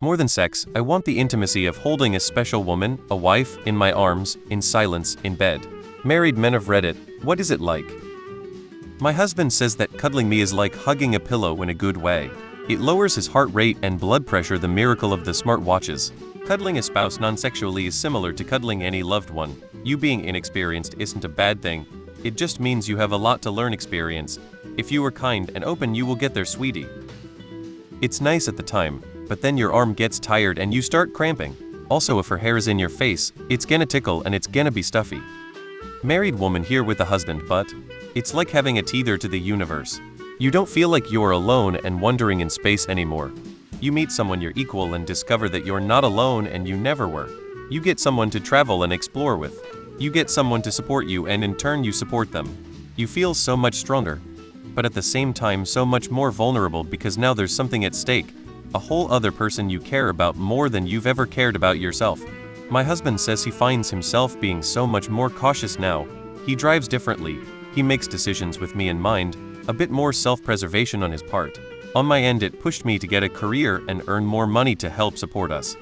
More than sex, I want the intimacy of holding a special woman, a wife, in my arms, in silence, in bed. Married men of Reddit, what is it like? My husband says that cuddling me is like hugging a pillow in a good way. It lowers his heart rate and blood pressure, the miracle of the smart watches. Cuddling a spouse non-sexually is similar to cuddling any loved one. You being inexperienced isn't a bad thing. It just means you have a lot to learn. Experience. If you are kind and open, you will get there, sweetie. It's nice at the time, but then your arm gets tired and you start cramping. Also, if her hair is in your face, it's gonna tickle and it's gonna be stuffy. Married woman here with a husband, but it's like having a tether to the universe. You don't feel like you're alone and wandering in space anymore. You meet someone you're equal and discover that you're not alone and you never were. You get someone to travel and explore with. You get someone to support you and in turn you support them. You feel so much stronger, but at the same time so much more vulnerable because now there's something at stake. A whole other person you care about more than you've ever cared about yourself. My husband says he finds himself being so much more cautious now. He drives differently. He makes decisions with me in mind. A bit more self-preservation on his part. On my end, it pushed me to get a career and earn more money to help support us.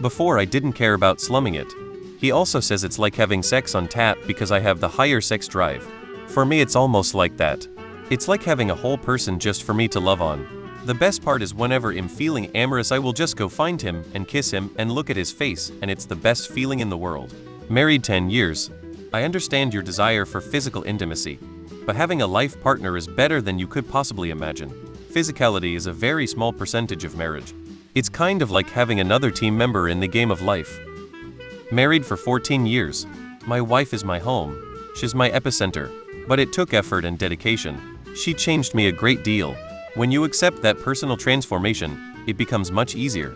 Before, I didn't care about slumming it. He also says it's like having sex on tap because I have the higher sex drive. For me, it's almost like that. It's like having a whole person just for me to love on. The best part is whenever I'm feeling amorous, I will just go find him and kiss him and look at his face, and it's the best feeling in the world. Married 10 years. I understand your desire for physical intimacy, but having a life partner is better than you could possibly imagine. Physicality is a very small percentage of marriage. It's kind of like having another team member in the game of life. Married for 14 years. My wife is my home. She's my epicenter. But it took effort and dedication. She changed me a great deal. When you accept that personal transformation, it becomes much easier.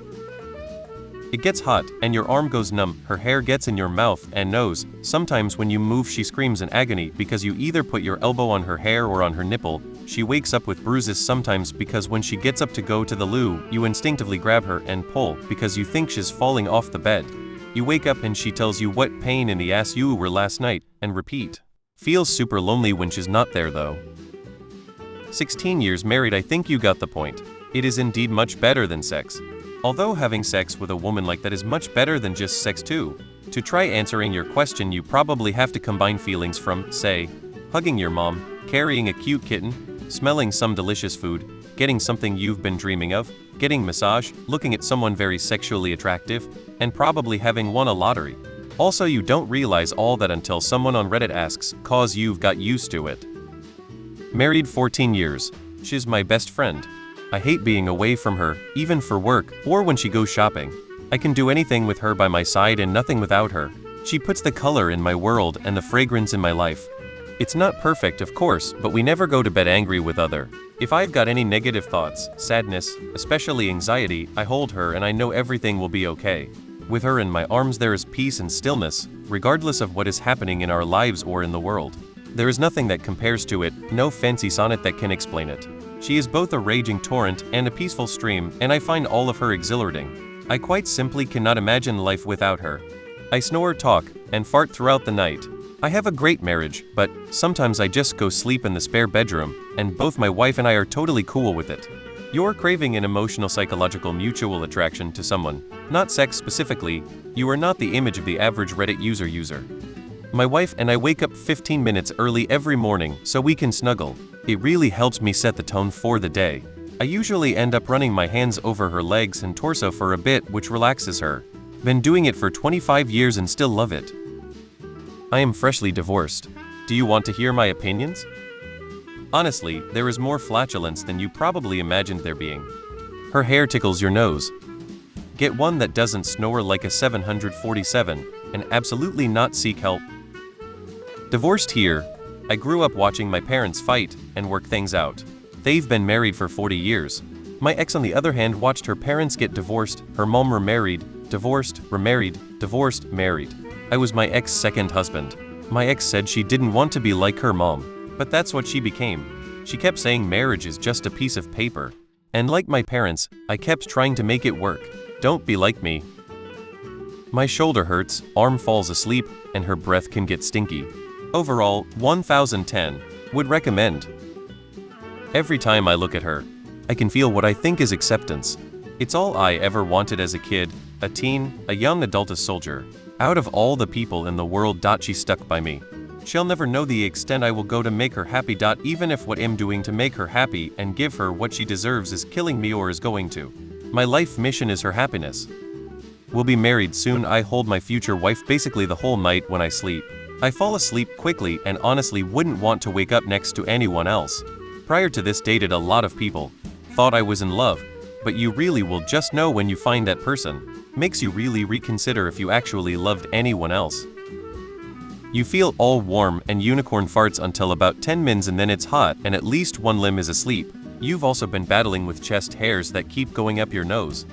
It gets hot, and your arm goes numb, her hair gets in your mouth and nose. Sometimes when you move she screams in agony because you either put your elbow on her hair or on her nipple. She wakes up with bruises sometimes because when she gets up to go to the loo, you instinctively grab her and pull because you think she's falling off the bed. You wake up and she tells you what pain in the ass you were last night, and repeat. Feels super lonely when she's not there though. 16 years married, I think you got the point. It is indeed much better than sex. Although having sex with a woman like that is much better than just sex too. To try answering your question, you probably have to combine feelings from, say, hugging your mom, carrying a cute kitten, smelling some delicious food, getting something you've been dreaming of, getting massage, looking at someone very sexually attractive, and probably having won a lottery. Also, you don't realize all that until someone on Reddit asks, cause you've got used to it. Married 14 years. She's my best friend. I hate being away from her, even for work, or when she goes shopping. I can do anything with her by my side and nothing without her. She puts the color in my world and the fragrance in my life. It's not perfect, of course, but we never go to bed angry with other. If I've got any negative thoughts, sadness, especially anxiety, I hold her and I know everything will be okay. With her in my arms there is peace and stillness, regardless of what is happening in our lives or in the world. There is nothing that compares to it, no fancy sonnet that can explain it. She is both a raging torrent and a peaceful stream, and I find all of her exhilarating. I quite simply cannot imagine life without her. I snore, talk, and fart throughout the night. I have a great marriage, but sometimes I just go sleep in the spare bedroom, and both my wife and I are totally cool with it. You're craving an emotional psychological mutual attraction to someone, not sex specifically. You are not the image of the average Reddit user. My wife and I wake up 15 minutes early every morning so we can snuggle. It really helps me set the tone for the day. I usually end up running my hands over her legs and torso for a bit, which relaxes her. Been doing it for 25 years and still love it. I am freshly divorced. Do you want to hear my opinions? Honestly, there is more flatulence than you probably imagined there being. Her hair tickles your nose. Get one that doesn't snore like a 747, and absolutely not seek help. Divorced here. I grew up watching my parents fight and work things out. They've been married for 40 years. My ex, on the other hand, watched her parents get divorced, her mom remarried, divorced, remarried, divorced, married. I was my ex's second husband. My ex said she didn't want to be like her mom, but that's what she became. She kept saying marriage is just a piece of paper. And like my parents, I kept trying to make it work. Don't be like me. My shoulder hurts, arm falls asleep, and her breath can get stinky. Overall, 1010. Would recommend. Every time I look at her, I can feel what I think is acceptance. It's all I ever wanted as a kid, a teen, a young adult, a soldier. Out of all the people in the world, she stuck by me. She'll never know the extent I will go to make her happy. Even if what I'm doing to make her happy and give her what she deserves is killing me or is going to. My life mission is her happiness. We'll be married soon. I hold my future wife basically the whole night when I sleep. I fall asleep quickly and honestly wouldn't want to wake up next to anyone else. Prior to this, dated a lot of people. Thought I was in love. But you really will just know when you find that person. Makes you really reconsider if you actually loved anyone else. You feel all warm and unicorn farts until about 10 minutes and then it's hot and at least one limb is asleep. You've also been battling with chest hairs that keep going up your nose.